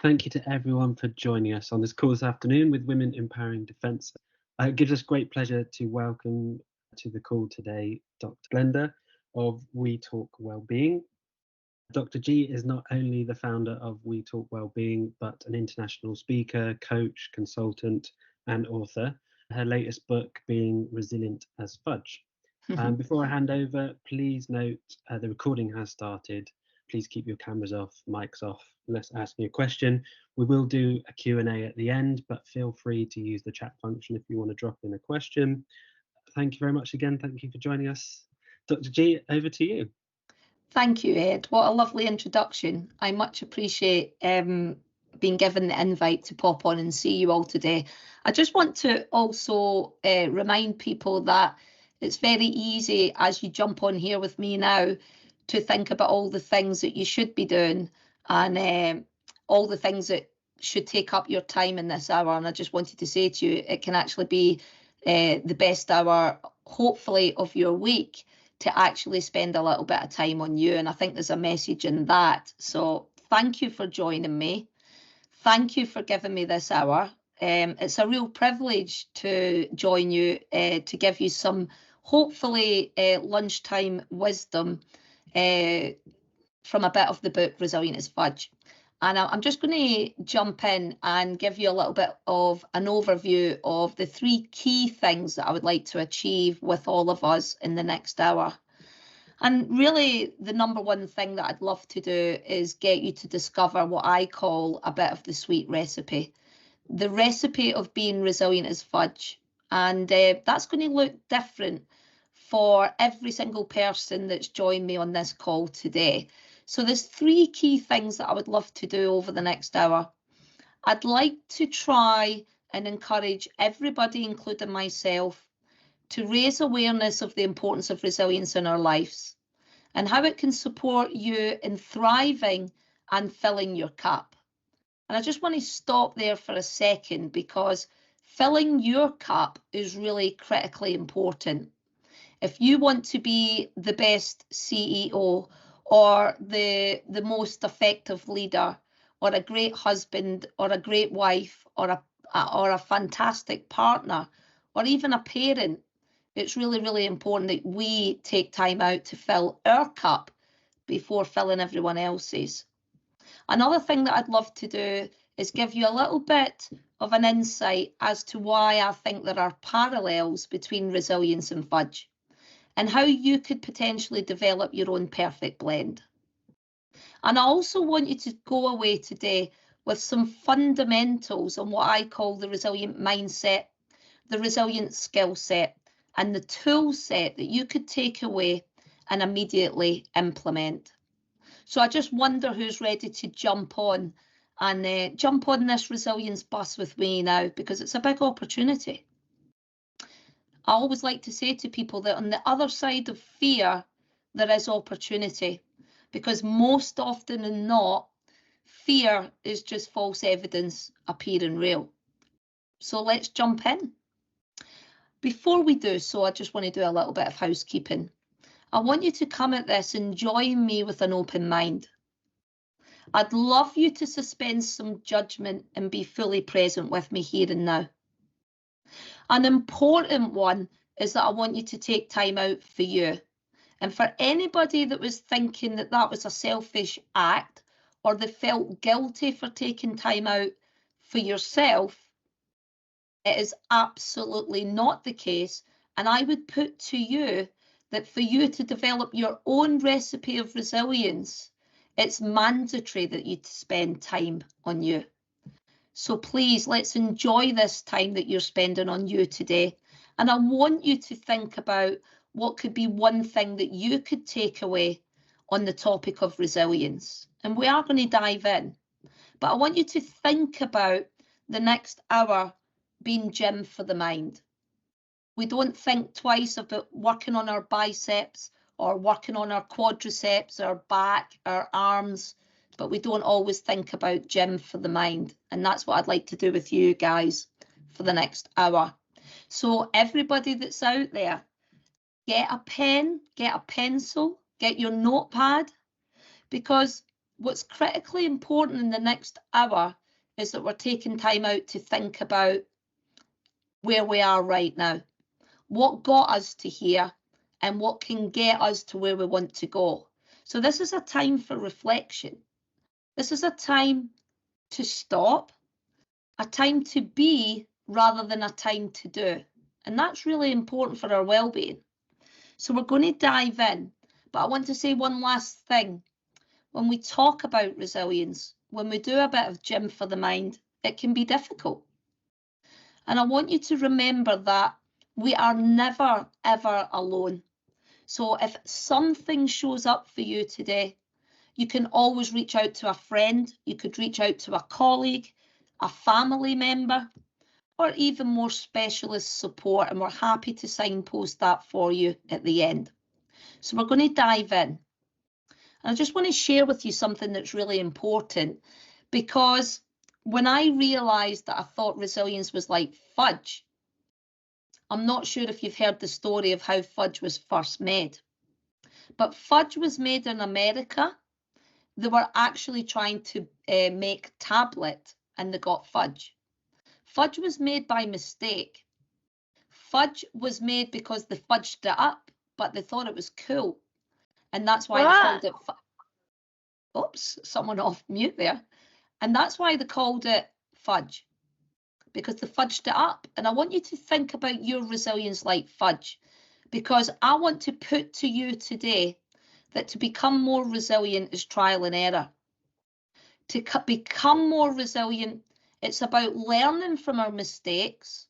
Thank you to everyone for joining us on this call this afternoon with Women Empowering Defence. It gives us great pleasure to welcome to the call today Dr. Glenda of We Talk Wellbeing. Dr. G is not only the founder of We Talk Wellbeing, but an international speaker, coach, consultant, and author. Her latest book being Resilient as Fudge. Before I hand over, please note the recording has started. Please keep your cameras off, mics off, unless asking a question. We will do a Q&A at the end, but feel free to use the chat function if you want to drop in a question. Thank you very much again. Thank you for joining us. Dr. G, over to you. Thank you, Ed. What a lovely introduction. I much appreciate being given the invite to pop on and see you all today. I just want to also remind people that it's very easy as you jump on here with me now to think about all the things that you should be doing and all the things that should take up your time in this hour. And I just wanted to say to you, it can actually be the best hour, hopefully, of your week to actually spend a little bit of time on you. And I think there's a message in that. So thank you for joining me. Thank you for giving me this hour. It's a real privilege to join you, to give you some, hopefully, lunchtime wisdom from a bit of the book Resilient as Fudge. And I'm just going to jump in and give you a little bit of an overview of the 3 key things that I would like to achieve with all of us in the next hour. And really, the number one thing that I'd love to do is get you to discover what I call a bit of the sweet recipe. The recipe of being resilient as fudge. And that's going to look different for every single person that's joined me on this call today. So there's 3 key things that I would love to do over the next hour. I'd like to try and encourage everybody, including myself, to raise awareness of the importance of resilience in our lives and how it can support you in thriving and filling your cup. And I just want to stop there for a second, because filling your cup is really critically important. If you want to be the best CEO or the most effective leader or a great husband or a great wife or a fantastic partner or even a parent, it's really, really important that we take time out to fill our cup before filling everyone else's. Another thing that I'd love to do is give you a little bit of an insight as to why I think there are parallels between resilience and fudge, and how you could potentially develop your own perfect blend. And I also want you to go away today with some fundamentals on what I call the resilient mindset, the resilient skill set, and the tool set that you could take away and immediately implement. So I just wonder who's ready to jump on and jump on this resilience bus with me now, because it's a big opportunity. I always like to say to people that on the other side of fear, there is opportunity, because most often than not, fear is just false evidence appearing real. So let's jump in. Before we do so, I just want to do a little bit of housekeeping. I want you to come at this and join me with an open mind. I'd love you to suspend some judgment and be fully present with me here and now. An important one is that I want you to take time out for you. And for anybody that was thinking that that was a selfish act, or they felt guilty for taking time out for yourself, it is absolutely not the case. And I would put to you that for you to develop your own recipe of resilience, it's mandatory that you spend time on you. So please, let's enjoy this time that you're spending on you today. And I want you to think about what could be one thing that you could take away on the topic of resilience. And we are going to dive in. But I want you to think about the next hour being gym for the mind. We don't think twice about working on our biceps or working on our quadriceps, our back, our arms, but we don't always think about gym for the mind. And that's what I'd like to do with you guys for the next hour. So everybody that's out there, get a pen, get a pencil, get your notepad, because what's critically important in the next hour is that we're taking time out to think about where we are right now, what got us to here, and what can get us to where we want to go. So this is a time for reflection. This is a time to stop, a time to be rather than a time to do. And that's really important for our well-being. So we're going to dive in, but I want to say one last thing. When we talk about resilience, when we do a bit of gym for the mind, it can be difficult. And I want you to remember that we are never, ever alone. So if something shows up for you today, you can always reach out to a friend, you could reach out to a colleague, a family member, or even more specialist support, and we're happy to signpost that for you at the end. So we're going to dive in. And I just want to share with you something that's really important, because when I realised that I thought resilience was like fudge, I'm not sure if you've heard the story of how fudge was first made, but fudge was made in America. They were actually trying to make tablet, and they got fudge. Fudge was made by mistake. Fudge was made because they fudged it up, but they thought it was cool. And that's why they called it oops, someone off mute there. And that's why they called it fudge, because they fudged it up. And I want you to think about your resilience like fudge, because I want to put to you today that to become more resilient is trial and error. To become more resilient, it's about learning from our mistakes,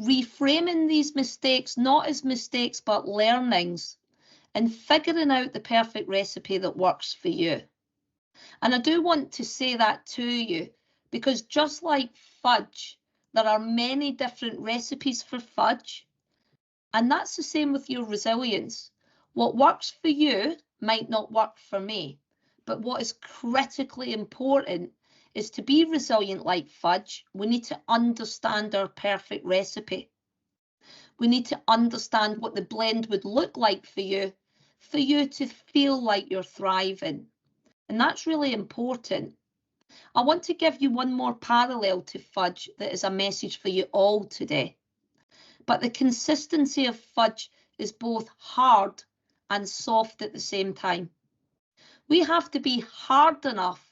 reframing these mistakes not as mistakes but learnings, and figuring out the perfect recipe that works for you. And I do want to say that to you, because just like fudge, there are many different recipes for fudge, and that's the same with your resilience. What works for you might not work for me, but what is critically important is to be resilient like fudge. We need to understand our perfect recipe. We need to understand what the blend would look like for you to feel like you're thriving. And that's really important. I want to give you one more parallel to fudge that is a message for you all today. But the consistency of fudge is both hard and soft at the same time. We have to be hard enough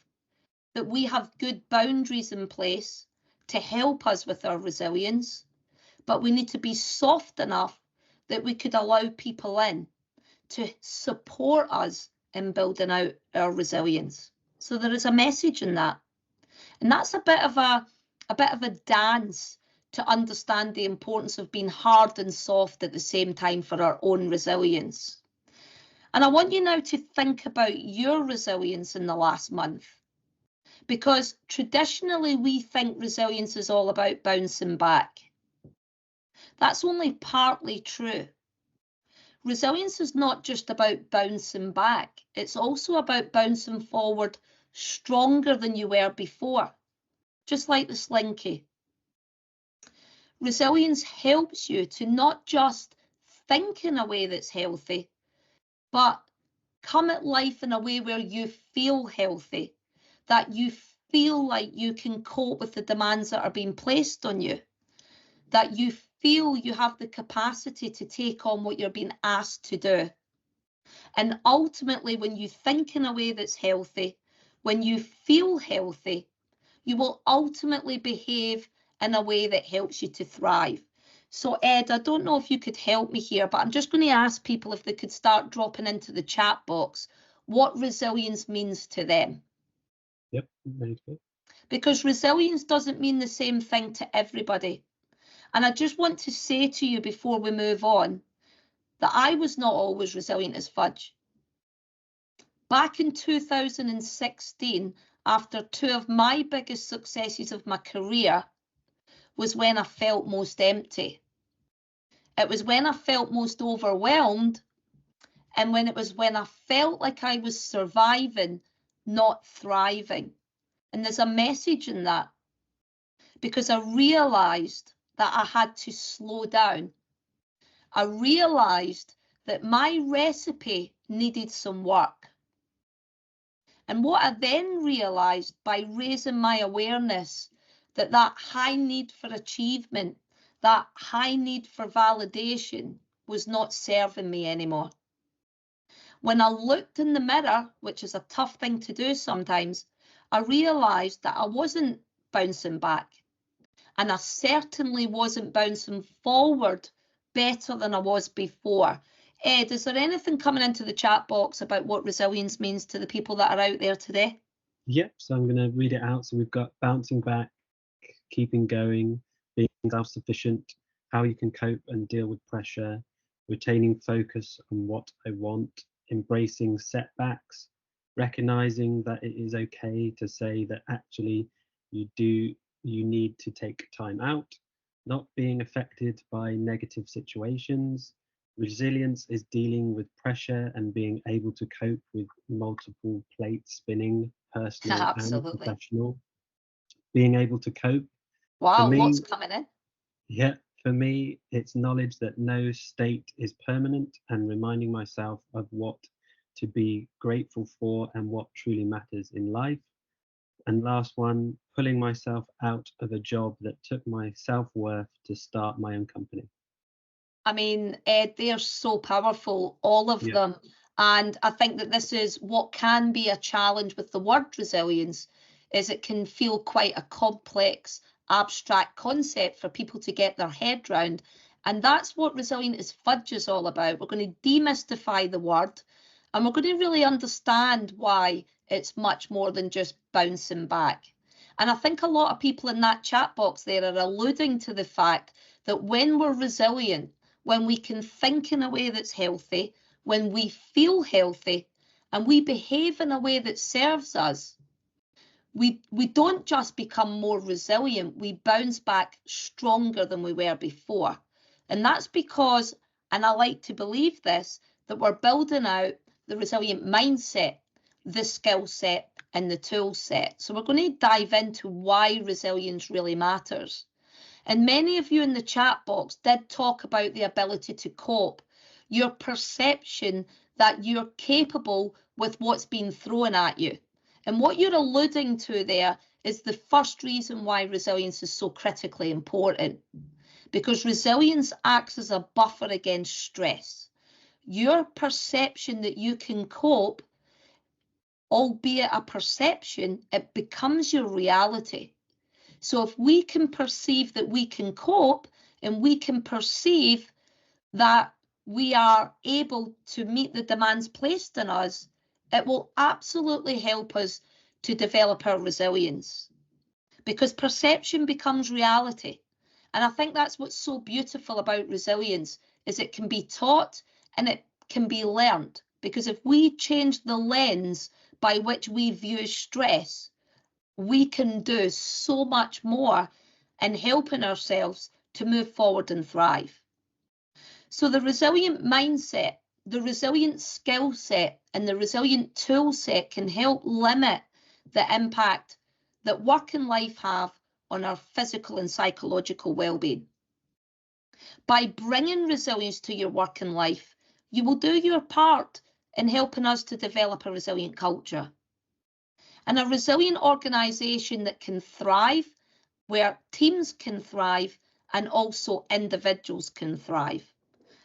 that we have good boundaries in place to help us with our resilience, but we need to be soft enough that we could allow people in to support us in building out our resilience. So there is a message in that. And that's a bit of a dance to understand the importance of being hard and soft at the same time for our own resilience. And I want you now to think about your resilience in the last month, because traditionally we think resilience is all about bouncing back. That's only partly true. Resilience is not just about bouncing back, it's also about bouncing forward stronger than you were before, just like the slinky. Resilience helps you to not just think in a way that's healthy, but come at life in a way where you feel healthy, that you feel like you can cope with the demands that are being placed on you, that you feel you have the capacity to take on what you're being asked to do. And ultimately, when you think in a way that's healthy, when you feel healthy, you will ultimately behave in a way that helps you to thrive. So Ed, I don't know if you could help me here, but I'm just going to ask people if they could start dropping into the chat box what resilience means to them. Yep, very good. Because resilience doesn't mean the same thing to everybody. And I just want to say to you before we move on that I was not always resilient as fudge. Back in 2016, after two of my biggest successes of my career, was when I felt most empty. It was when I felt most overwhelmed, and when I felt like I was surviving, not thriving. And there's a message in that, because I realised that I had to slow down. I realised that my recipe needed some work. And what I then realised by raising my awareness that high need for achievement, that high need for validation was not serving me anymore. When I looked in the mirror, which is a tough thing to do sometimes, I realised that I wasn't bouncing back. And I certainly wasn't bouncing forward better than I was before. Ed, is there anything coming into the chat box about what resilience means to the people that are out there today? Yep, so I'm going to read it out. So we've got bouncing back, keeping going, being self-sufficient, how you can cope and deal with pressure, retaining focus on what I want, embracing setbacks, recognizing that it is okay to say that actually you need to take time out, not being affected by negative situations. Resilience is dealing with pressure and being able to cope with multiple plates spinning, personal and Absolutely. professional. Being able to cope. For Wow, me, lots coming in. yeah, for me, it's knowledge that no state is permanent and reminding myself of what to be grateful for and what truly matters in life. And last one, pulling myself out of a job that took my self-worth to start my own company. I mean, Ed, they're so powerful, all of Yeah. them. And I think that this is what can be a challenge with the word resilience, is it can feel quite a complex, abstract concept for people to get their head round. And that's what Resilient is Fudge is all about. We're going to demystify the word, and we're going to really understand why it's much more than just bouncing back. And I think a lot of people in that chat box there are alluding to the fact that when we're resilient, when we can think in a way that's healthy, when we feel healthy, and we behave in a way that serves us, we don't just become more resilient, we bounce back stronger than we were before. And that's because, and I like to believe this, that we're building out the resilient mindset, the skill set, and the tool set. So we're going to dive into why resilience really matters. And many of you in the chat box did talk about the ability to cope, your perception that you're capable with what's being thrown at you. And what you're alluding to there is the first reason why resilience is so critically important, because resilience acts as a buffer against stress. Your perception that you can cope, albeit a perception, it becomes your reality. So if we can perceive that we can cope and we can perceive that we are able to meet the demands placed on us, it will absolutely help us to develop our resilience, because perception becomes reality. And I think that's what's so beautiful about resilience, is it can be taught and it can be learned. Because if we change the lens by which we view stress, we can do so much more in helping ourselves to move forward and thrive. So the resilient mindset, the resilient skill set, and the resilient tool set can help limit the impact that work and life have on our physical and psychological well-being. By bringing resilience to your work and life, you will do your part in helping us to develop a resilient culture. And a resilient organisation that can thrive, where teams can thrive and also individuals can thrive.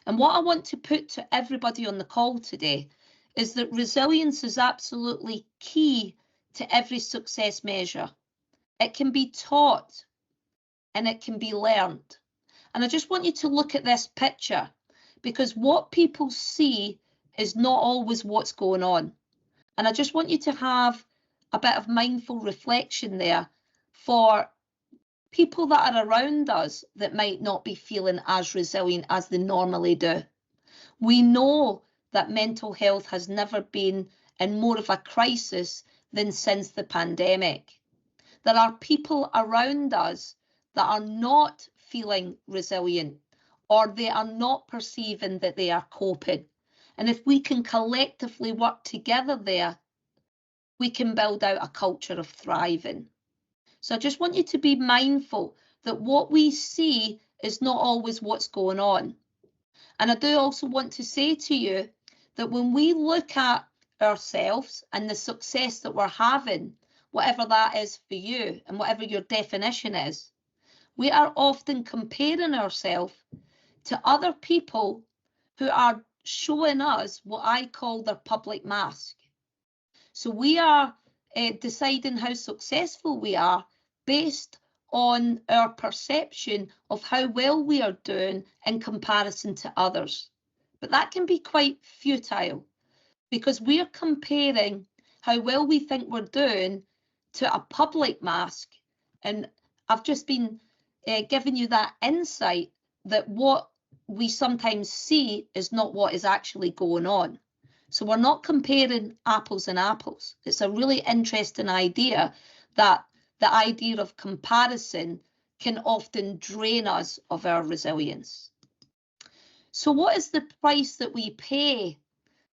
And what I want to put to everybody on the call today is that resilience is absolutely key to every success measure. It can be taught and it can be learned. And I just want you to look at this picture, because what people see is not always what's going on. And I just want you to have a bit of mindful reflection there for people that are around us that might not be feeling as resilient as they normally do. We know that mental health has never been in more of a crisis than since the pandemic. There are people around us that are not feeling resilient, or they are not perceiving that they are coping. And if we can collectively work together there, we can build out a culture of thriving. So I just want you to be mindful that what we see is not always what's going on. And I do also want to say to you that when we look at ourselves and the success that we're having, whatever that is for you and whatever your definition is, we are often comparing ourselves to other people who are showing us what I call their public mask. So we are deciding how successful we are based on our perception of how well we are doing in comparison to others. But that can be quite futile because we're comparing how well we think we're doing to a public mask. And I've just been giving you that insight that what we sometimes see is not what is actually going on. So we're not comparing apples and apples. It's a really interesting idea that the idea of comparison can often drain us of our resilience. So what is the price that we pay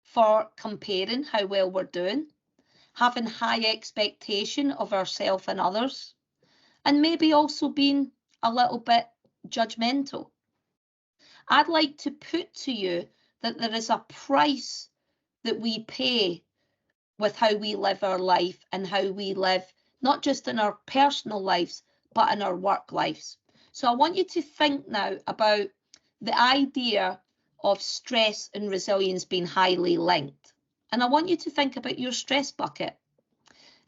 for comparing how well we're doing, having high expectation of ourselves and others, and maybe also being a little bit judgmental? I'd like to put to you that there is a price that we pay with how we live our life and how we live, not just in our personal lives, but in our work lives. So I want you to think now about the idea of stress and resilience being highly linked. And I want you to think about your stress bucket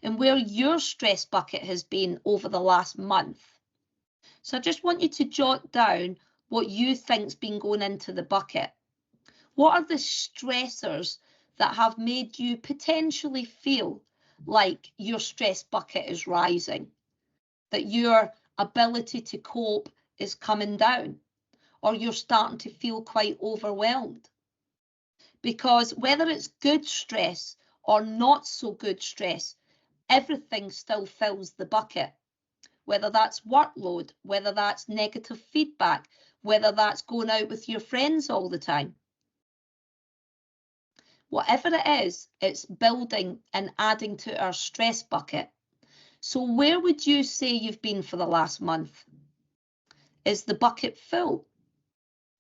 and where your stress bucket has been over the last month. So I just want you to jot down what you think's been going into the bucket. What are the stressors that have made you potentially feel like your stress bucket is rising, that your ability to cope is coming down, or you're starting to feel quite overwhelmed? Because whether it's good stress or not so good stress, everything still fills the bucket. Whether that's workload, whether that's negative feedback, whether that's going out with your friends all the time. Whatever it is, it's building and adding to our stress bucket. So where would you say you've been for the last month? Is the bucket full?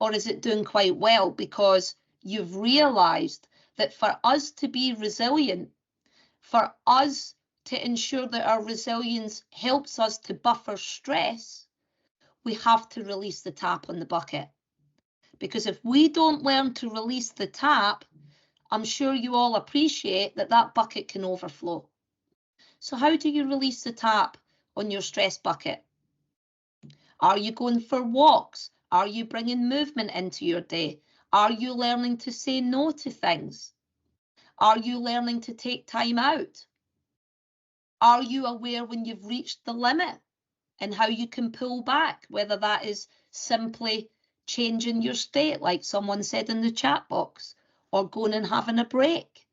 Or is it doing quite well because you've realised that for us to be resilient, for us to ensure that our resilience helps us to buffer stress, we have to release the tap on the bucket. Because if we don't learn to release the tap, I'm sure you all appreciate that that bucket can overflow. So how do you release the tap on your stress bucket? Are you going for walks? Are you bringing movement into your day? Are you learning to say no to things? Are you learning to take time out? Are you aware when you've reached the limit and how you can pull back, whether that is simply changing your state, like someone said in the chat box, or going and having a break,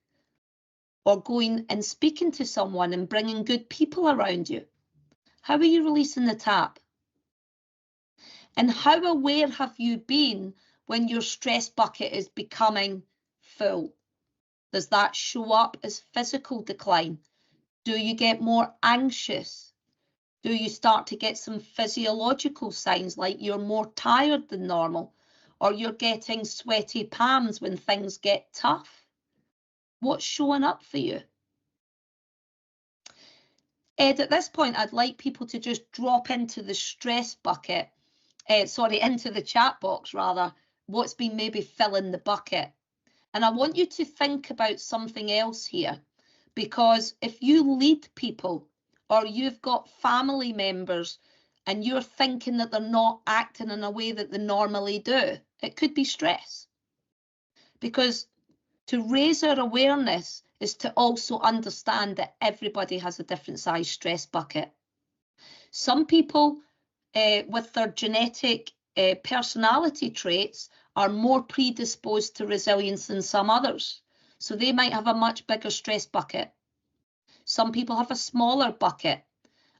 or going and speaking to someone and bringing good people around you? How are you releasing the tap? And how aware have you been when your stress bucket is becoming full? Does that show up as physical decline? Do you get more anxious? Do you start to get some physiological signs like you're more tired than normal, or you're getting sweaty palms when things get tough? What's showing up for you? Ed, at this point, I'd like people to just drop into the stress bucket, into the chat box rather, what's been maybe filling the bucket. And I want you to think about something else here, because if you lead people or you've got family members and you're thinking that they're not acting in a way that they normally do, it could be stress. Because to raise our awareness is to also understand that everybody has a different size stress bucket. Some people with their genetic personality traits are more predisposed to resilience than some others. So they might have a much bigger stress bucket. Some people have a smaller bucket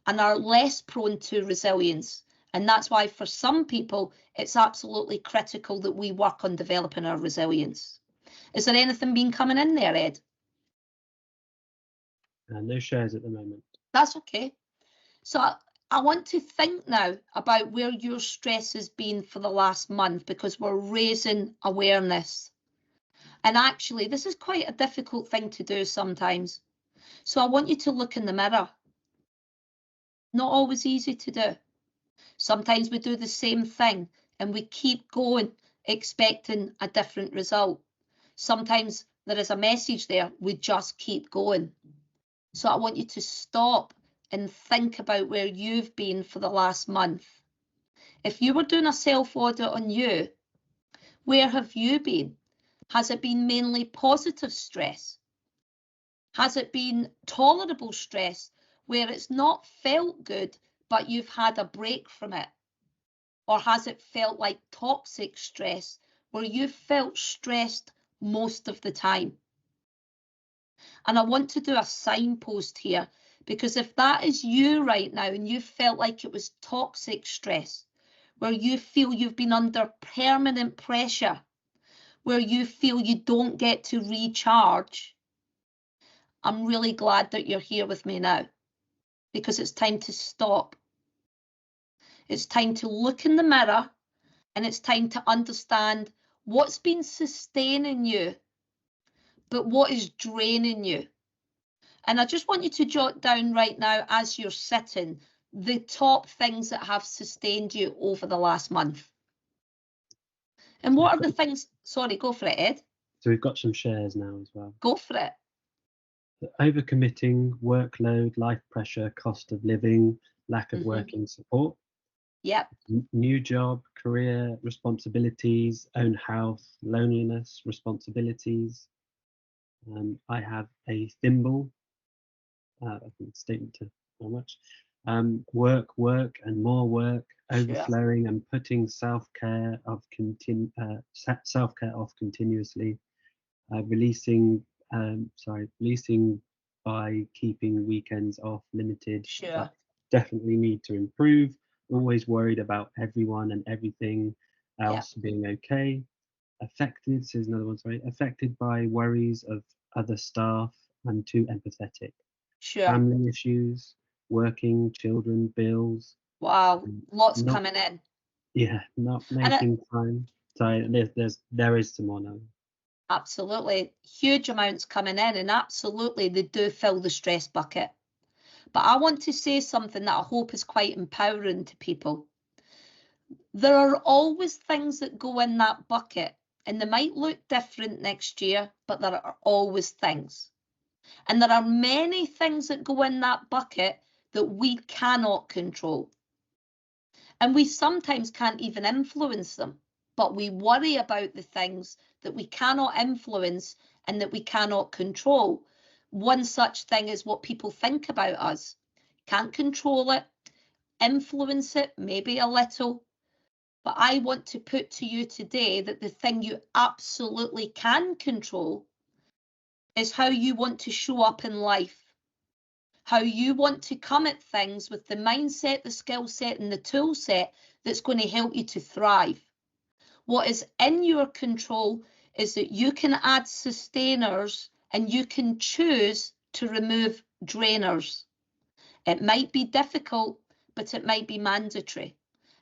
and are less prone to resilience. And that's why for some people, it's absolutely critical that we work on developing our resilience. Is there anything been coming in there, Ed? No shares at the moment. That's okay. So I want to think now about where your stress has been for the last month, because we're raising awareness. And actually, this is quite a difficult thing to do sometimes. So I want you to look in the mirror. Not always easy to do. Sometimes we do the same thing and we keep going, expecting a different result. Sometimes there is a message there, we just keep going. So I want you to stop and think about where you've been for the last month. If you were doing a self-audit on you, where have you been? Has it been mainly positive stress? Has it been tolerable stress where it's not felt good, but you've had a break from it? Or has it felt like toxic stress where you've felt stressed most of the time? And I want to do a signpost here, because if that is you right now and you felt like it was toxic stress, where you feel you've been under permanent pressure, where you feel you don't get to recharge, I'm really glad that you're here with me now, because it's time to stop. It's time to look in the mirror, and it's time to understand what's been sustaining you, but what is draining you. And I just want you to jot down right now as you're sitting the top things that have sustained you over the last month. And what are the things? Sorry, go for it, Ed. So we've got some shares now as well. Go for it. Overcommitting, workload, life pressure, cost of living, lack of working support. Yep. New job, career, responsibilities, own house, loneliness, responsibilities. I have a thimble. I think statement to how much. Work, and more work, overflowing and putting self-care off continuously, releasing by keeping weekends off, limited. But definitely need to improve. Always worried about everyone and everything else being okay. Affected, so here's another one, sorry. Affected by worries of other staff. I'm too empathetic. Family issues, working, children, bills. Wow, lots coming in. Yeah, not making time. So there is some more now. Absolutely, huge amounts coming in, and absolutely they do fill the stress bucket. But I want to say something that I hope is quite empowering to people. There are always things that go in that bucket, and they might look different next year, but there are always things. And there are many things that go in that bucket that we cannot control. And we sometimes can't even influence them, but we worry about the things that we cannot influence and that we cannot control. One such thing is what people think about us. Can't control it, influence it, maybe a little. But I want to put to you today that the thing you absolutely can control is how you want to show up in life, how you want to come at things with the mindset, the skill set, and the tool set that's going to help you to thrive. What is in your control is that you can add sustainers and you can choose to remove drainers. It might be difficult, but it might be mandatory.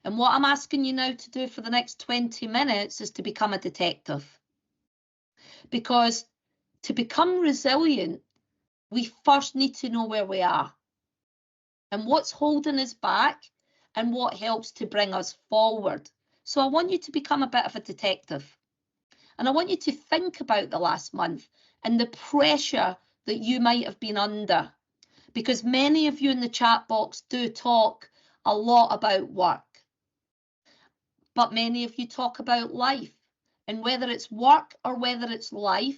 And what I'm asking you now to do for the next 20 minutes is to become a detective. Because to become resilient, we first need to know where we are and what's holding us back and what helps to bring us forward. So I want you to become a bit of a detective. And I want you to think about the last month and the pressure that you might have been under. Because many of you in the chat box do talk a lot about work. But many of you talk about life. And whether it's work or whether it's life,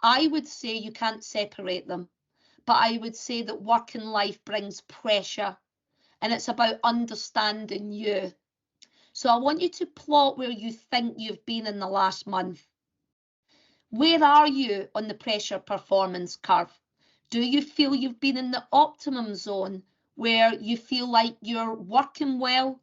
I would say you can't separate them. But I would say that work and life brings pressure. And it's about understanding you. So I want you to plot where you think you've been in the last month. Where are you on the pressure performance curve? Do you feel you've been in the optimum zone where you feel like you're working well,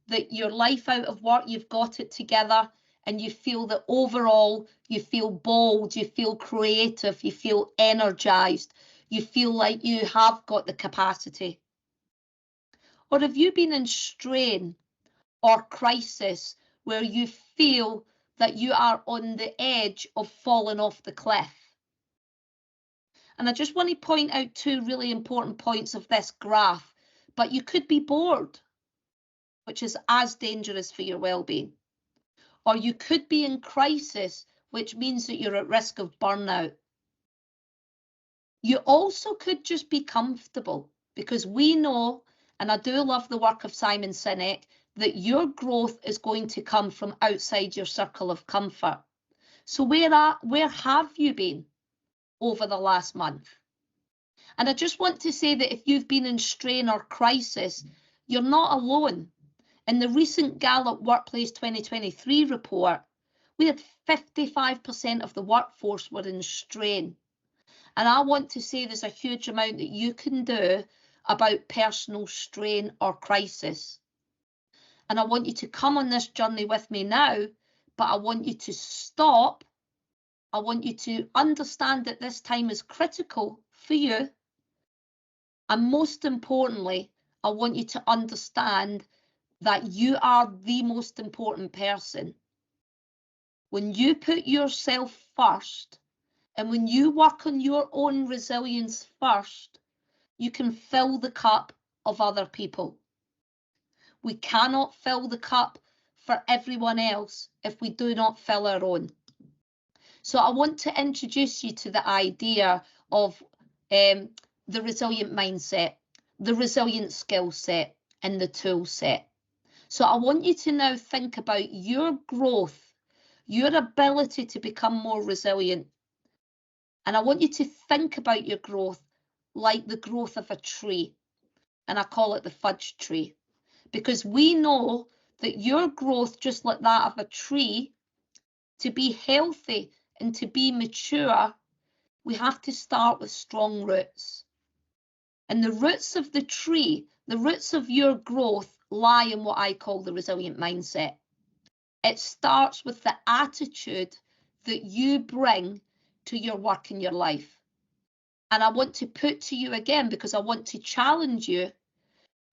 that your life out of work, you've got it together, and you feel that overall you feel bold, you feel creative, you feel energized, you feel like you have got the capacity? Or have you been in strain or crisis where you feel that you are on the edge of falling off the cliff. And I just want to point out two really important points of this graph, but you could be bored, which is as dangerous for your well-being. Or you could be in crisis, which means that you're at risk of burnout. You also could just be comfortable, because we know, and I do love the work of Simon Sinek, that your growth is going to come from outside your circle of comfort. So where have you been over the last month? And I just want to say that if you've been in strain or crisis, you're not alone. In the recent Gallup Workplace 2023 report, we had 55% of the workforce were in strain. And I want to say there's a huge amount that you can do about personal strain or crisis. And I want you to come on this journey with me now, but I want you to stop. I want you to understand that this time is critical for you. And most importantly, I want you to understand that you are the most important person. When you put yourself first, and when you work on your own resilience first, you can fill the cup of other people. We cannot fill the cup for everyone else if we do not fill our own. So I want to introduce you to the idea of the resilient mindset, the resilient skill set, and the tool set. So I want you to now think about your growth, your ability to become more resilient. And I want you to think about your growth like the growth of a tree. And I call it the fudge tree, because we know that your growth, just like that of a tree, to be healthy and to be mature, we have to start with strong roots. And the roots of the tree, the roots of your growth, lie in what I call the resilient mindset. It starts with the attitude that you bring to your work in your life. And I want to put to you again, because I want to challenge you,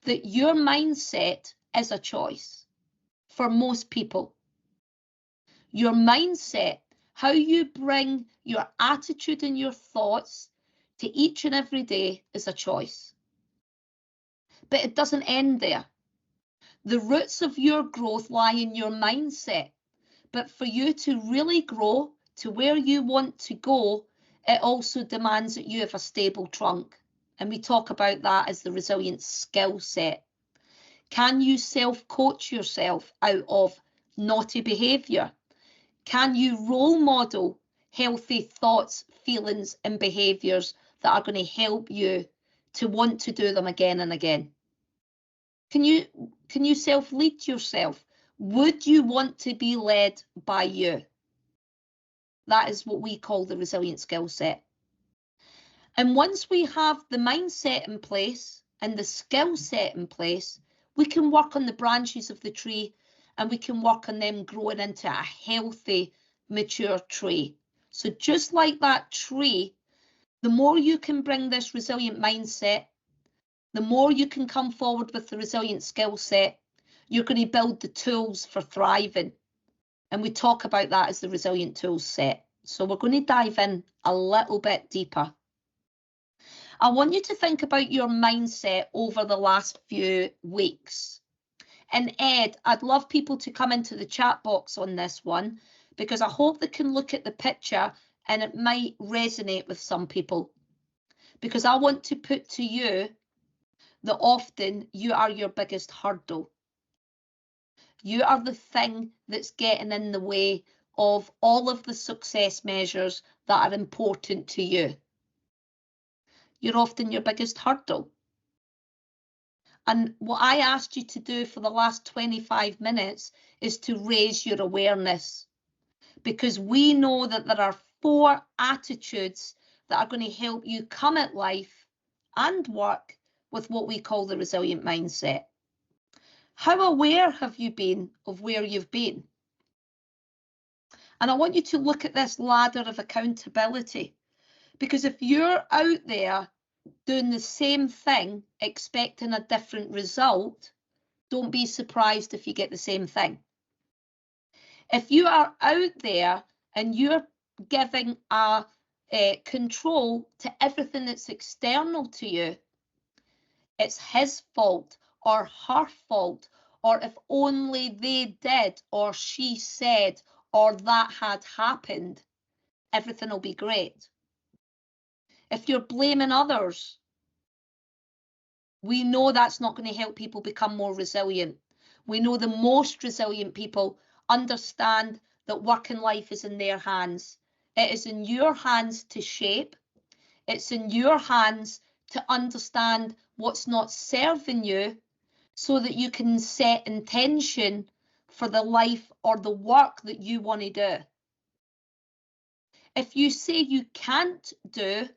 that your mindset is a choice for most people. Your mindset, how you bring your attitude and your thoughts to each and every day, is a choice. But it doesn't end there. The roots of your growth lie in your mindset. But for you to really grow to where you want to go, it also demands that you have a stable trunk. And we talk about that as the resilient skill set. Can you self-coach yourself out of naughty behaviour? Can you role model healthy thoughts, feelings and behaviours that are going to help you to want to do them again and again? Can you self-lead yourself? Would you want to be led by you? That is what we call the resilient skill set. And once we have the mindset in place and the skill set in place, we can work on the branches of the tree, and we can work on them growing into a healthy, mature tree. So just like that tree, the more you can bring this resilient mindset, the more you can come forward with the resilient skill set, you're going to build the tools for thriving. And we talk about that as the resilient tool set. So we're going to dive in a little bit deeper. I want you to think about your mindset over the last few weeks. And Ed, I'd love people to come into the chat box on this one, because I hope they can look at the picture and it might resonate with some people. Because I want to put to you that often you are your biggest hurdle. You are the thing that's getting in the way of all of the success measures that are important to you. You're often your biggest hurdle. And what I asked you to do for the last 25 minutes is to raise your awareness, because we know that there are 4 attitudes that are going to help you come at life and work with what we call the resilient mindset. How aware have you been of where you've been? And I want you to look at this ladder of accountability, because if you're out there doing the same thing, expecting a different result, don't be surprised if you get the same thing. If you are out there and you're giving a control to everything that's external to you, it's his fault or her fault, or if only they did or she said or that had happened, everything will be great. If you're blaming others, we know that's not going to help people become more resilient. We know the most resilient people understand that work and life is in their hands. It is in your hands to shape. It's in your hands to understand what's not serving you so that you can set intention for the life or the work that you want to do. If you say you can't do,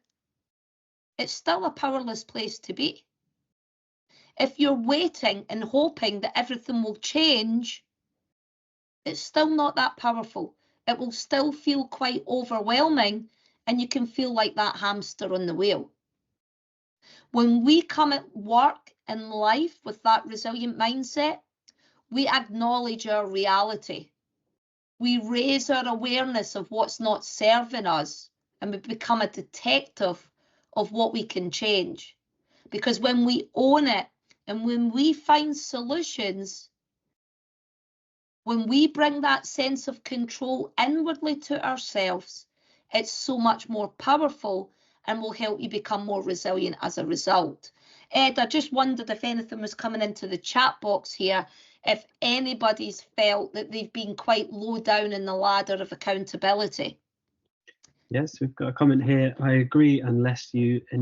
it's still a powerless place to be. If you're waiting and hoping that everything will change, it's still not that powerful. It will still feel quite overwhelming, and you can feel like that hamster on the wheel. When we come at work and life with that resilient mindset, we acknowledge our reality. We raise our awareness of what's not serving us, and we become a detective of what we can change. Because when we own it and when we find solutions, when we bring that sense of control inwardly to ourselves, it's so much more powerful and will help you become more resilient as a result. Ed, I just wondered if anything was coming into the chat box here, if anybody's felt that they've been quite low down in the ladder of accountability. Yes, we've got a comment here. I agree, unless you I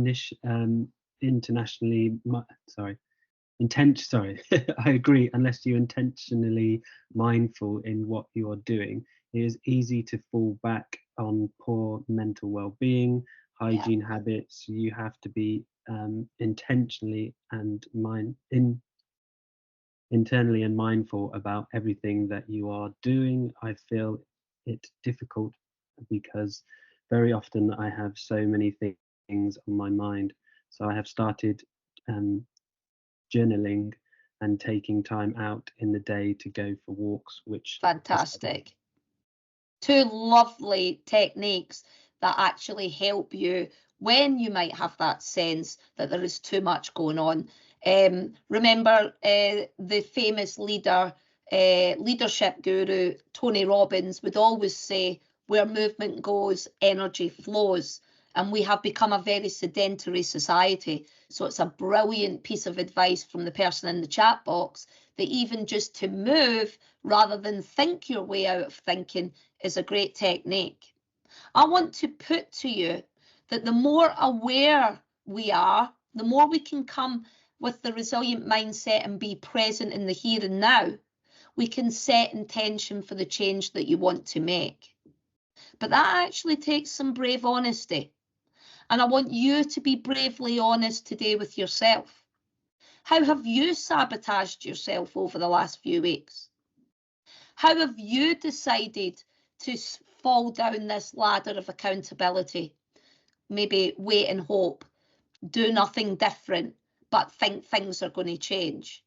agree, unless you're intentionally mindful in what you are doing. It is easy to fall back on poor mental well-being, hygiene habits. You have to be intentionally and internally and mindful about everything that you are doing. I feel it difficult because very often I have so many things on my mind. So I have started journaling and taking time out in the day to go for walks, which fantastic. Two lovely techniques that actually help you when you might have that sense that there is too much going on. Remember the famous leadership guru, Tony Robbins, would always say, where movement goes, energy flows. And we have become a very sedentary society. So it's a brilliant piece of advice from the person in the chat box that even just to move rather than think your way out of thinking is a great technique. I want to put to you that the more aware we are, the more we can come with the resilient mindset and be present in the here and now, we can set intention for the change that you want to make. But that actually takes some brave honesty. And I want you to be bravely honest today with yourself. How have you sabotaged yourself over the last few weeks? How have you decided to fall down this ladder of accountability? Maybe wait and hope, do nothing different, but think things are going to change.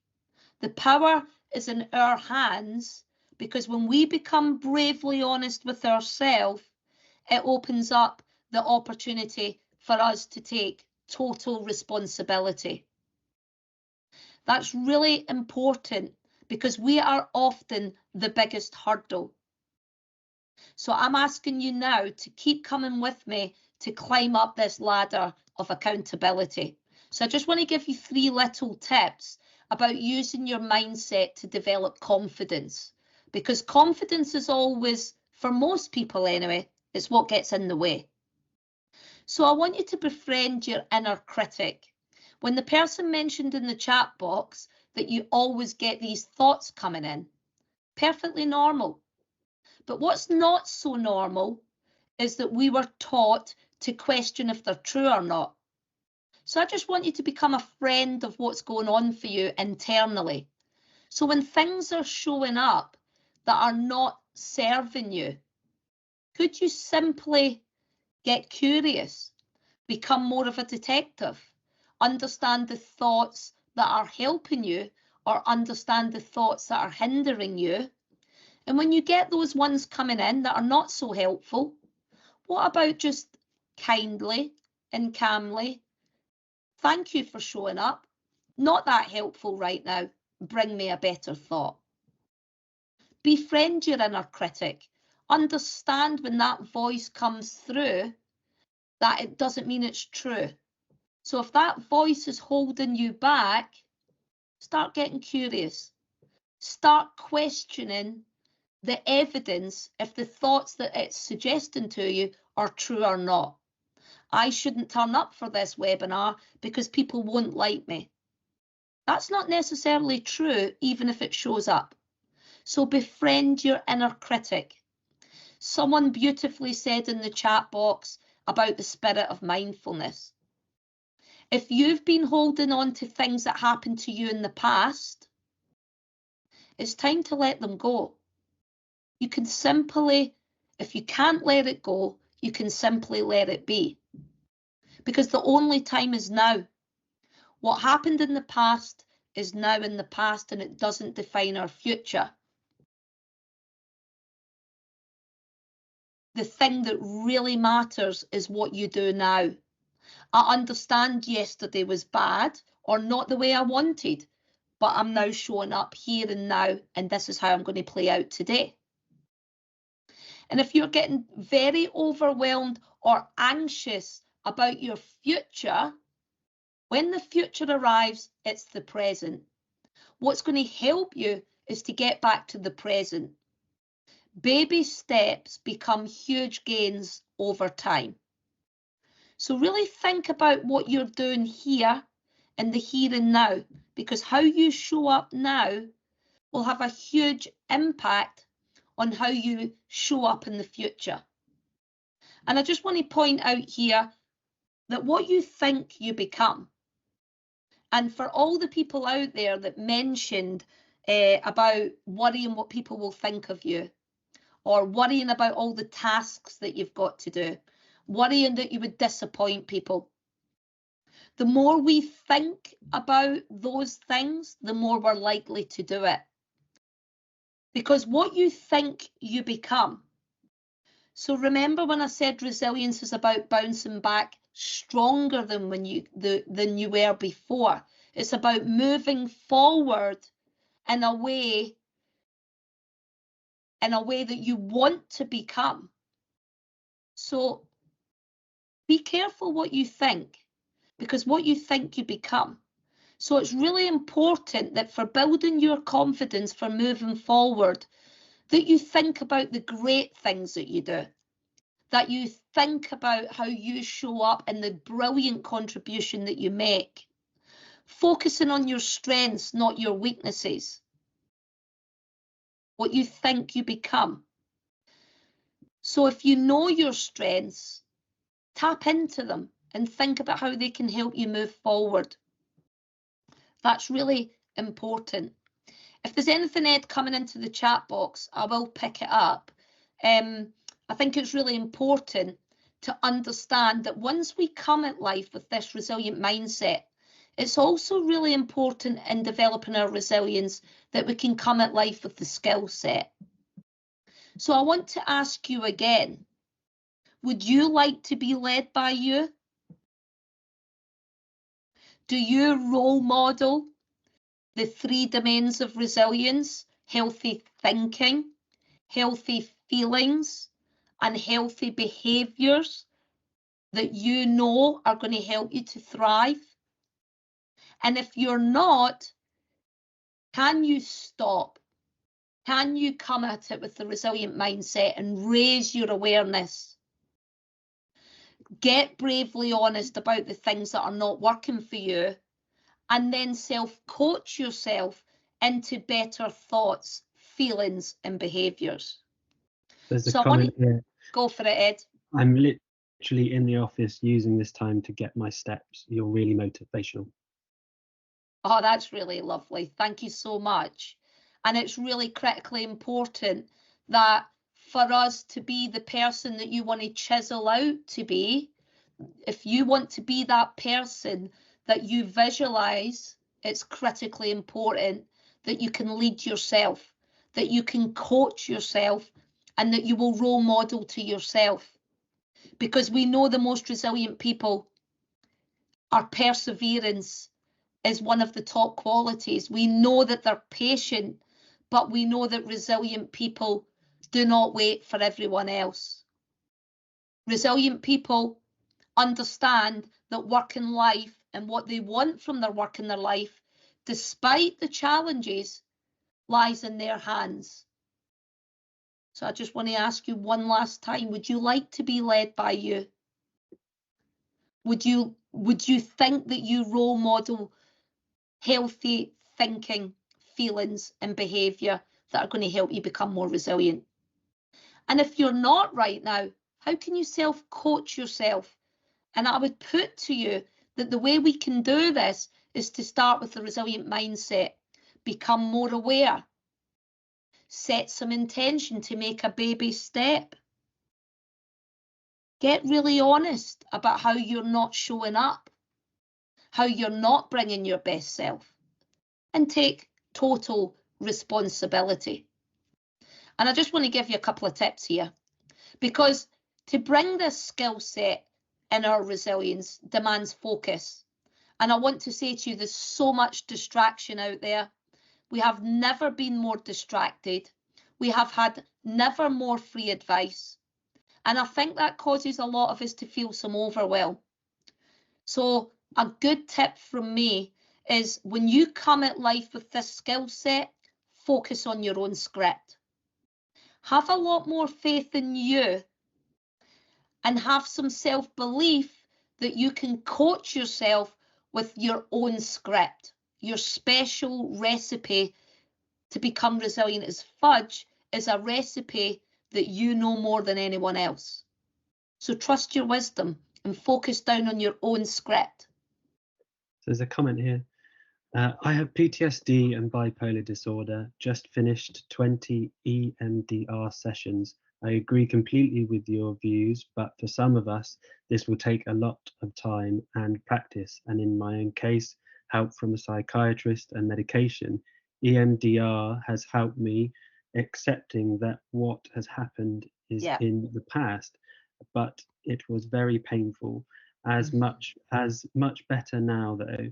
The power is in our hands, because when we become bravely honest with ourselves, it opens up the opportunity for us to take total responsibility. That's really important because we are often the biggest hurdle. So I'm asking you now to keep coming with me to climb up this ladder of accountability. So I just want to give you 3 little tips about using your mindset to develop confidence, because confidence is always, for most people anyway, it's what gets in the way. So I want you to befriend your inner critic. When the person mentioned in the chat box that you always get these thoughts coming in, perfectly normal. But what's not so normal is that we were taught to question if they're true or not. So I just want you to become a friend of what's going on for you internally. So when things are showing up that are not serving you, could you simply get curious, become more of a detective, understand the thoughts that are helping you or understand the thoughts that are hindering you, And when you get those ones coming in that are not so helpful, what about just kindly and calmly, thank you for showing up. Not that helpful right now. Bring me a better thought. Befriend your inner critic. Understand when that voice comes through that it doesn't mean it's true. So if that voice is holding you back, start getting curious. Start questioning the evidence if the thoughts that it's suggesting to you are true or not. I shouldn't turn up for this webinar because people won't like me. That's not necessarily true, even if it shows up. So befriend your inner critic. Someone beautifully said in the chat box about the spirit of mindfulness. If you've been holding on to things that happened to you in the past, it's time to let them go. You can simply, if you can't let it go, you can simply let it be. Because the only time is now. What happened in the past is now in the past, and it doesn't define our future. The thing that really matters is what you do now. I understand yesterday was bad or not the way I wanted, but I'm now showing up here and now, and this is how I'm going to play out today. And if you're getting very overwhelmed or anxious about your future, when the future arrives, it's the present. What's going to help you is to get back to the present. Baby steps become huge gains over time. So really think about what you're doing here in the here and now, because how you show up now will have a huge impact on how you show up in the future. And I just want to point out here that what you think you become. And for all the people out there that mentioned about worrying what people will think of you, or worrying about all the tasks that you've got to do, worrying that you would disappoint people. The more we think about those things, the more we're likely to do it. Because what you think, you become. So remember when I said resilience is about bouncing back stronger than than you were before. It's about moving forward in a way that you want to become. So be careful what you think, because what you think you become. So it's really important that for building your confidence for moving forward, that you think about the great things that you do, that you think about how you show up and the brilliant contribution that you make, focusing on your strengths, not your weaknesses. What you think you become. So if you know your strengths, tap into them and think about how they can help you move forward. That's really important. If there's anything, Ed, coming into the chat box, I will pick it up. I think it's really important to understand that once we come at life with this resilient mindset, it's also really important in developing our resilience that we can come at life with the skill set. So I want to ask you again, would you like to be led by you? Do you role model the 3 domains of resilience: healthy thinking, healthy feelings, and healthy behaviours that you know are going to help you to thrive? And if you're not, can you stop? Can you come at it with the resilient mindset and raise your awareness? Get bravely honest about the things that are not working for you, and then self-coach yourself into better thoughts, feelings, and behaviours. There's a comment here. Go for it, Ed. I'm literally in the office using this time to get my steps. You're really motivational. Oh, that's really lovely. Thank you so much. And it's really critically important that for us to be the person that you want to chisel out to be, if you want to be that person that you visualize, it's critically important that you can lead yourself, that you can coach yourself, and that you will role model to yourself. Because we know the most resilient people, our perseverance is one of the top qualities. We know that they're patient, but we know that resilient people do not wait for everyone else. Resilient people understand that work in life and what they want from their work in their life, despite the challenges, lies in their hands. So I just want to ask you one last time, would you like to be led by you? Would you think that you role model healthy thinking, feelings and behaviour that are going to help you become more resilient? And if you're not right now, how can you self-coach yourself? And I would put to you that the way we can do this is to start with the resilient mindset, become more aware, set some intention to make a baby step, get really honest about how you're not showing up, how you're not bringing your best self, and take total responsibility. And I just want to give you a couple of tips here, because to bring this skill set in our resilience demands focus. And I want to say to you, there's so much distraction out there. We have never been more distracted. We have had never more free advice. And I think that causes a lot of us to feel some overwhelm. So a good tip from me is, when you come at life with this skill set, focus on your own script. Have a lot more faith in you and have some self-belief that you can coach yourself with your own script. Your special recipe to become resilient as Fudge is a recipe that you know more than anyone else. So trust your wisdom and focus down on your own script. There's a comment here. I have PTSD and bipolar disorder, just finished 20 EMDR sessions. I agree completely with your views, but for some of us, this will take a lot of time and practice. And in my own case, help from a psychiatrist and medication. EMDR has helped me accepting that what has happened is in the past, but it was very painful. As much better now though.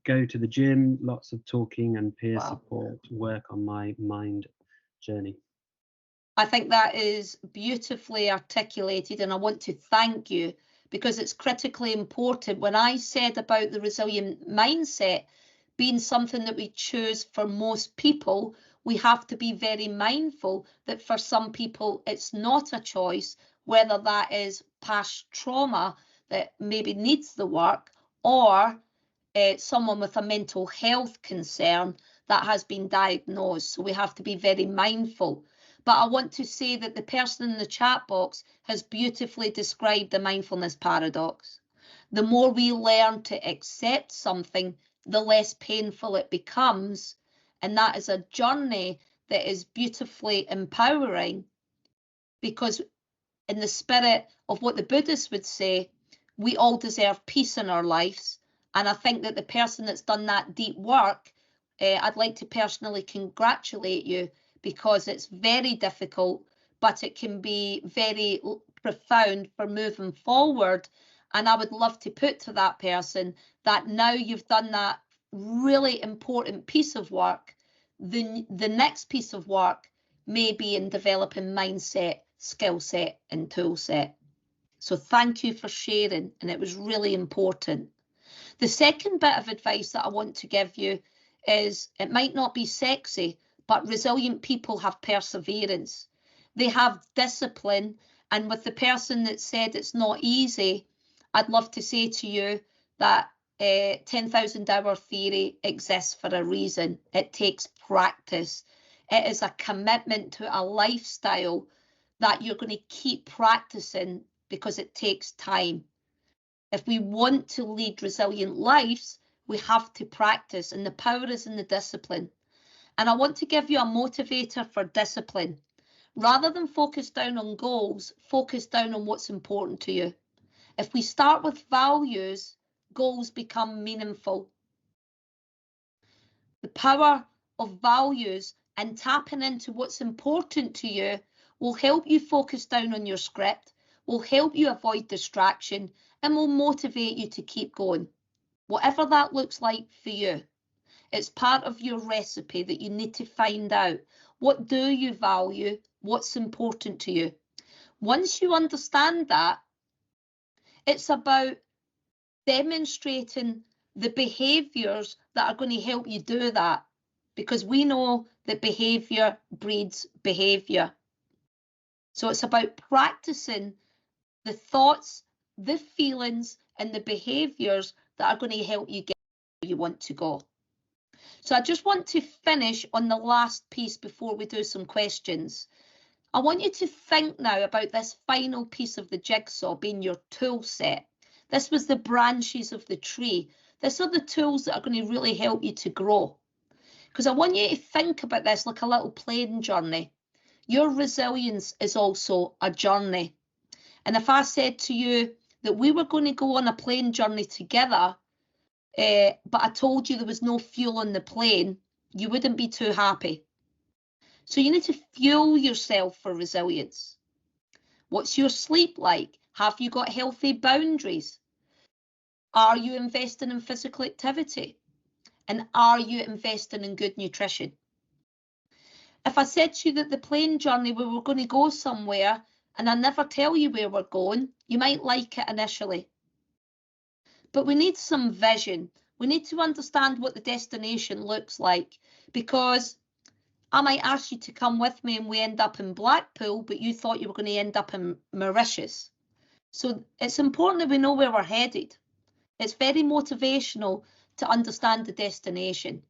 Go to the gym, lots of talking and peer support, work on my mind journey. I think that is beautifully articulated, and I want to thank you, because it's critically important. When I said about the resilient mindset being something that we choose for most people, we have to be very mindful that for some people it's not a choice, whether that is past trauma that maybe needs the work, or someone with a mental health concern that has been diagnosed. So we have to be very mindful. But I want to say that the person in the chat box has beautifully described the mindfulness paradox. The more we learn to accept something, the less painful it becomes. And that is a journey that is beautifully empowering, because in the spirit of what the Buddhists would say, we all deserve peace in our lives. And I think that the person that's done that deep work, I'd like to personally congratulate you, because it's very difficult, but it can be very profound for moving forward. And I would love to put to that person that now you've done that really important piece of work, the next piece of work may be in developing mindset, skill set and tool set. So thank you for sharing, and it was really important. The second bit of advice that I want to give you is, it might not be sexy, but resilient people have perseverance. They have discipline. And with the person that said it's not easy, I'd love to say to you that 10,000 hour theory exists for a reason. It takes practice. It is a commitment to a lifestyle that you're going to keep practicing, because it takes time. If we want to lead resilient lives, we have to practice, and the power is in the discipline. And I want to give you a motivator for discipline. Rather than focus down on goals, focus down on what's important to you. If we start with values, goals become meaningful. The power of values and tapping into what's important to you will help you focus down on your script, will help you avoid distraction, and will motivate you to keep going. Whatever that looks like for you, it's part of your recipe that you need to find out. What do you value? What's important to you? Once you understand that, it's about demonstrating the behaviours that are going to help you do that, because we know that behaviour breeds behaviour. So it's about practicing the thoughts, the feelings, and the behaviours that are going to help you get where you want to go. So I just want to finish on the last piece before we do some questions. I want you to think now about this final piece of the jigsaw being your tool set. This was the branches of the tree. These are the tools that are going to really help you to grow. Because I want you to think about this like a little plane journey. Your resilience is also a journey. And if I said to you that we were going to go on a plane journey together, but I told you there was no fuel on the plane, you wouldn't be too happy. So you need to fuel yourself for resilience. What's your sleep like? Have you got healthy boundaries? Are you investing in physical activity? And are you investing in good nutrition? If I said to you that the plane journey, we were going to go somewhere and I never tell you where we're going, you might like it initially. But we need some vision. We need to understand what the destination looks like, because I might ask you to come with me and we end up in Blackpool, but you thought you were going to end up in Mauritius. So it's important that we know where we're headed. It's very motivational to understand the destination.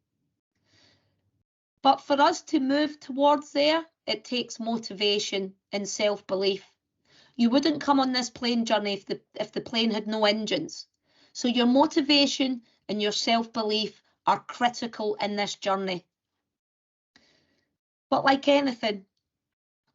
But for us to move towards there, it takes motivation and self-belief. You wouldn't come on this plane journey if the plane had no engines. So your motivation and your self-belief are critical in this journey. But like anything,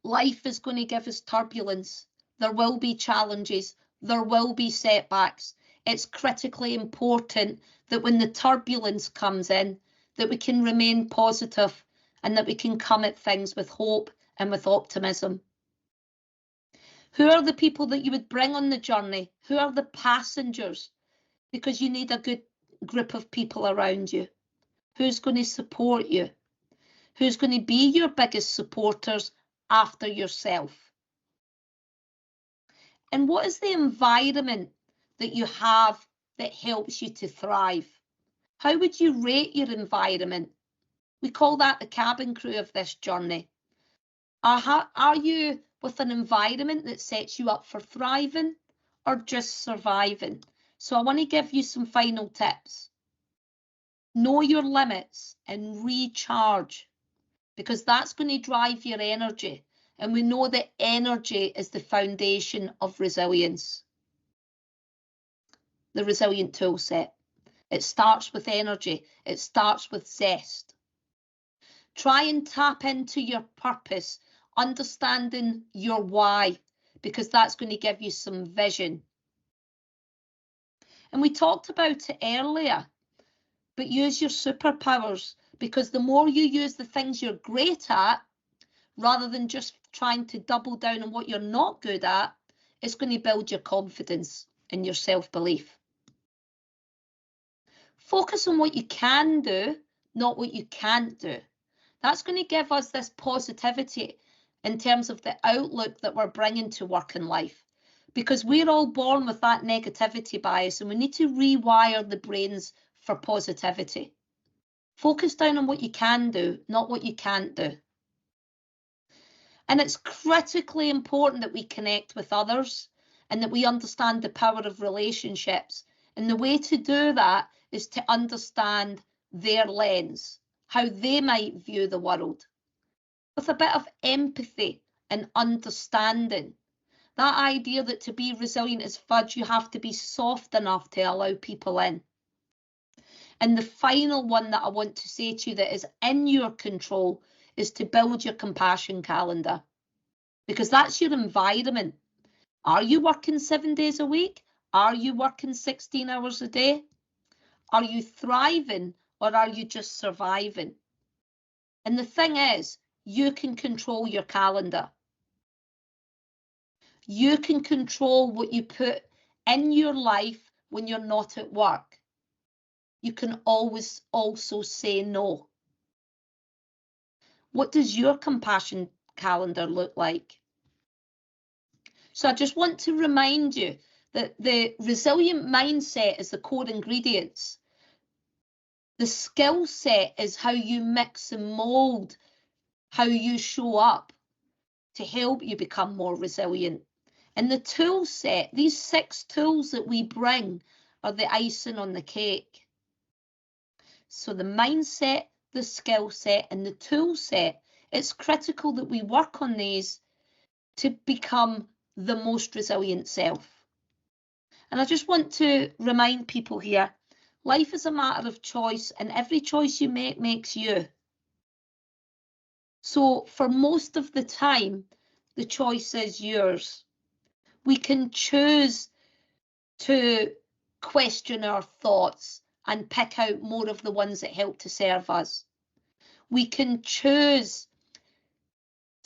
life is going to give us turbulence. There will be challenges. There will be setbacks. It's critically important that when the turbulence comes in, that we can remain positive and that we can come at things with hope and with optimism. Who are the people that you would bring on the journey? Who are the passengers? Because you need a good group of people around you. Who's going to support you? Who's going to be your biggest supporters after yourself? And what is the environment that you have that helps you to thrive? How would you rate your environment? We call that the cabin crew of this journey. Are you with an environment that sets you up for thriving or just surviving? So I want to give you some final tips. Know your limits and recharge, because that's going to drive your energy. And we know that energy is the foundation of resilience. The resilient tool set. It starts with energy. It starts with zest. Try and tap into your purpose, understanding your why, because that's going to give you some vision. And we talked about it earlier, but use your superpowers, because the more you use the things you're great at, rather than just trying to double down on what you're not good at, it's going to build your confidence and your self-belief. Focus on what you can do, not what you can't do. That's going to give us this positivity in terms of the outlook that we're bringing to work and life, because we're all born with that negativity bias and we need to rewire the brains for positivity. Focus down on what you can do, not what you can't do. And it's critically important that we connect with others and that we understand the power of relationships. And the way to do that is to understand their lens, how they might view the world, with a bit of empathy and understanding. That idea that to be resilient as Fudge, you have to be soft enough to allow people in. And the final one that I want to say to you that is in your control is to build your compassion calendar, because that's your environment. Are you working 7 days a week? Are you working 16 hours a day? Are you thriving or are you just surviving? And the thing is, you can control your calendar. You can control what you put in your life when you're not at work. You can always also say no. What does your compassion calendar look like? So I just want to remind you that the resilient mindset is the core ingredients. The skill set is how you mix and mold how you show up to help you become more resilient. And the tool set, these 6 tools that we bring, are the icing on the cake. So the mindset, the skill set, and the tool set, it's critical that we work on these to become the most resilient self. And I just want to remind people here, life is a matter of choice, and every choice you make makes you. So for most of the time, the choice is yours. We can choose to question our thoughts and pick out more of the ones that help to serve us. We can choose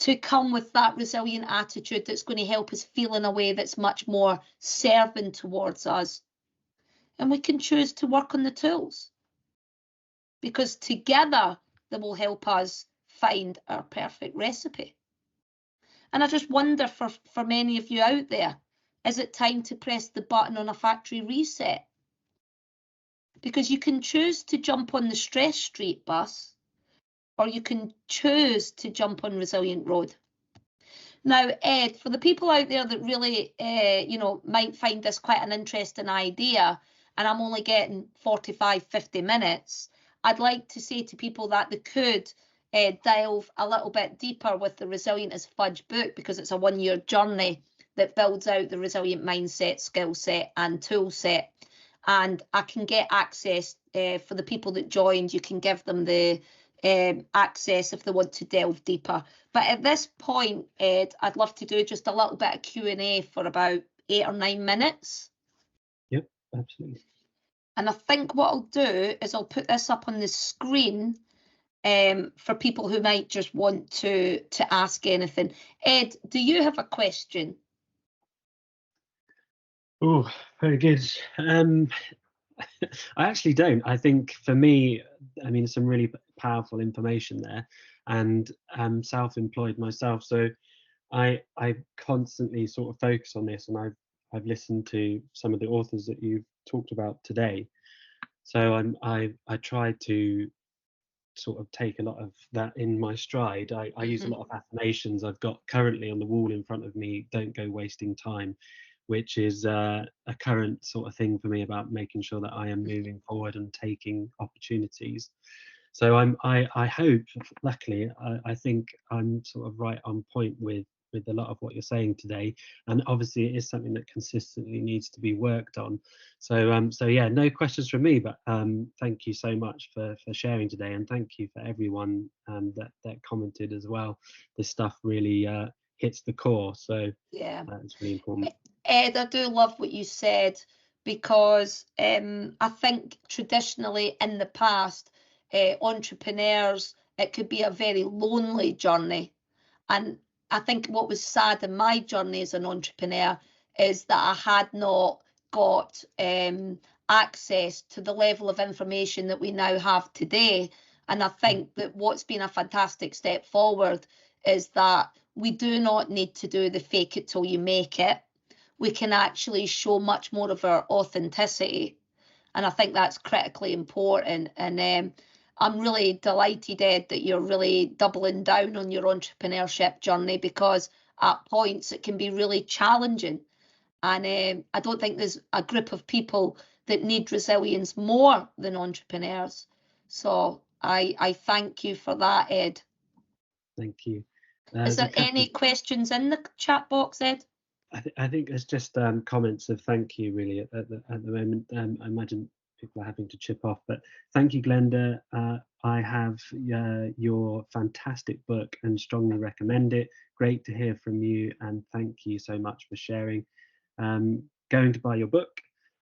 to come with that resilient attitude that's going to help us feel in a way that's much more serving towards us. And we can choose to work on the tools, because together they will help us find our perfect recipe. And I just wonder, for many of you out there, is it time to press the button on a factory reset? Because you can choose to jump on the stress street bus, or you can choose to jump on Resilient Road. Now, Ed, for the people out there that really, might find this quite an interesting idea, and I'm only getting 45, 50 minutes, I'd like to say to people that they could delve a little bit deeper with the Resilient as Fudge book, because it's a 1-year journey that builds out the resilient mindset, skill set, and tool set. And I can get access for the people that joined. You can give them the access if they want to delve deeper. But at this point, Ed, I'd love to do just a little bit of Q&A for about 8 or 9 minutes. Yep, absolutely. And I think what I'll do is I'll put this up on the screen for people who might just want to ask anything. Ed, do you have a question? Oh, very good. I actually don't. I think for me, I mean, some really powerful information there, and I'm self-employed myself, so I constantly sort of focus on this, and I've listened to some of the authors that you've talked about today. So I try to sort of take a lot of that in my stride. I use a lot of affirmations I've got currently on the wall in front of me. Don't go wasting time, which is a current sort of thing for me about making sure that I am moving forward and taking opportunities. So I hope, luckily, I think I'm sort of right on point with a lot of what you're saying today, and obviously it is something that consistently needs to be worked on. So yeah, no questions from me, but thank you so much for sharing today, and thank you for everyone that commented as well. This stuff really hits the core, so Yeah, it's really important. Ed, I do love what you said, because I think traditionally in the past, entrepreneurs, it could be a very lonely journey. And I think what was sad in my journey as an entrepreneur is that I had not got access to the level of information that we now have today. And I think that what's been a fantastic step forward is that we do not need to do the fake it till you make it. We can actually show much more of our authenticity. And I think that's critically important. And I'm really delighted, Ed, that you're really doubling down on your entrepreneurship journey, because at points it can be really challenging. And I don't think there's a group of people that need resilience more than entrepreneurs. So I thank you for that, Ed. Thank you. Is There's a there couple any of questions in the chat box, Ed? I think there's just comments of thank you really at the moment. I imagine people are having to chip off, but thank you, Glenda. I have your fantastic book and strongly recommend it. Great to hear from you, and thank you so much for sharing. Going to buy your book.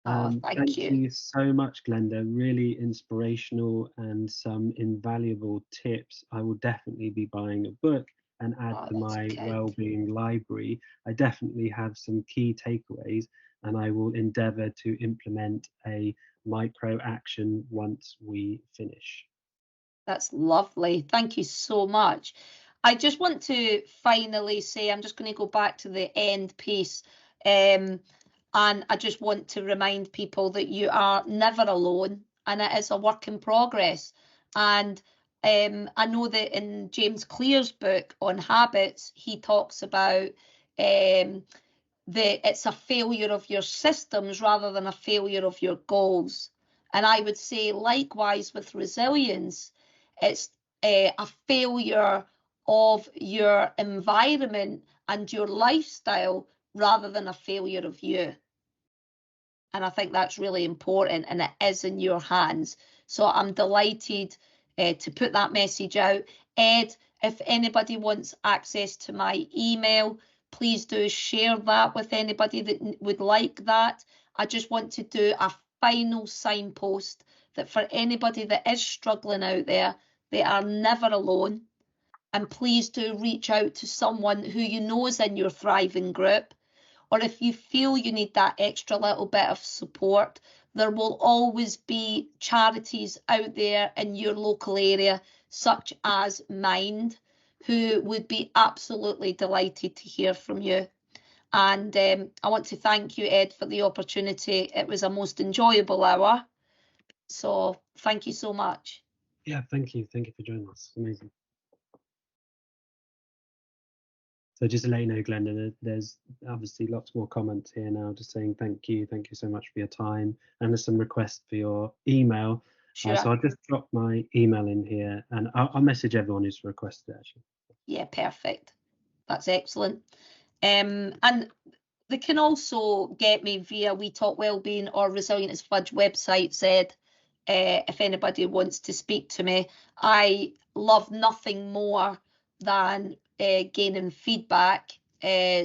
Oh, thank Thank you. you so much, Glenda. Really inspirational and some invaluable tips. I will definitely be buying a book and add Oh, to that's my kind. well-being library. I definitely have some key takeaways, and I will endeavour to implement a micro action once we finish. That's lovely. Thank you so much. I just want to finally say, I'm just going to go back to the end piece. And I just want to remind people that you are never alone and it is a work in progress. And I know that in James Clear's book on habits, he talks about it's a failure of your systems rather than a failure of your goals. And I would say likewise with resilience, it's a failure of your environment and your lifestyle rather than a failure of you. And I think that's really important and it is in your hands. So I'm delighted to put that message out. Ed, if anybody wants access to my email, please do share that with anybody that would like that. I just want to do a final signpost that for anybody that is struggling out there, they are never alone. And please do reach out to someone who you know is in your thriving group, or if you feel you need that extra little bit of support, there will always be charities out there in your local area, such as Mind, who would be absolutely delighted to hear from you. And I want to thank you, Ed, for the opportunity. It was a most enjoyable hour. So thank you so much. Yeah, thank you. Thank you for joining us. Amazing. So just to let you know, Glenda, there's obviously lots more comments here now just saying thank you so much for your time. And there's some requests for your email. Sure. So I'll just drop my email in here and I'll message everyone who's requested it actually. Yeah, perfect. That's excellent. And they can also get me via We Talk Wellbeing or Resilient as Fudge website said, if anybody wants to speak to me. I love nothing more than gaining feedback.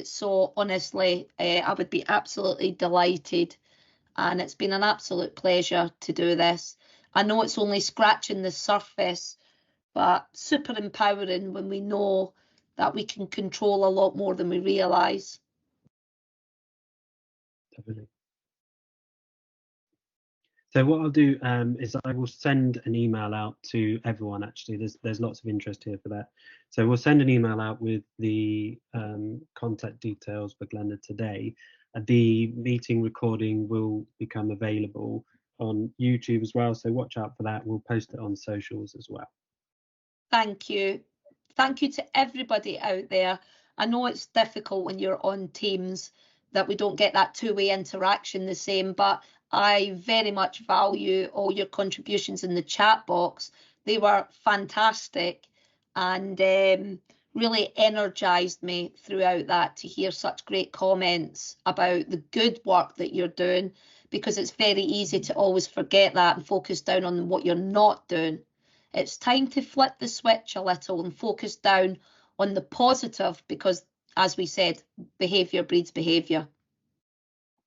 So honestly, I would be absolutely delighted. And it's been an absolute pleasure to do this. I know it's only scratching the surface, but super empowering when we know that we can control a lot more than we realise. Definitely. So what I'll do is I will send an email out to everyone. Actually, there's lots of interest here for that. So we'll send an email out with the contact details for Glenda today. The meeting recording will become available on YouTube as well. So watch out for that. We'll post it on socials as well. Thank you. Thank you to everybody out there. I know it's difficult when you're on Teams that we don't get that two-way interaction the same, but I very much value all your contributions in the chat box. They were fantastic and really energised me throughout that to hear such great comments about the good work that you're doing, because it's very easy to always forget that and focus down on what you're not doing. It's time to flip the switch a little and focus down on the positive because, as we said, behaviour breeds behaviour.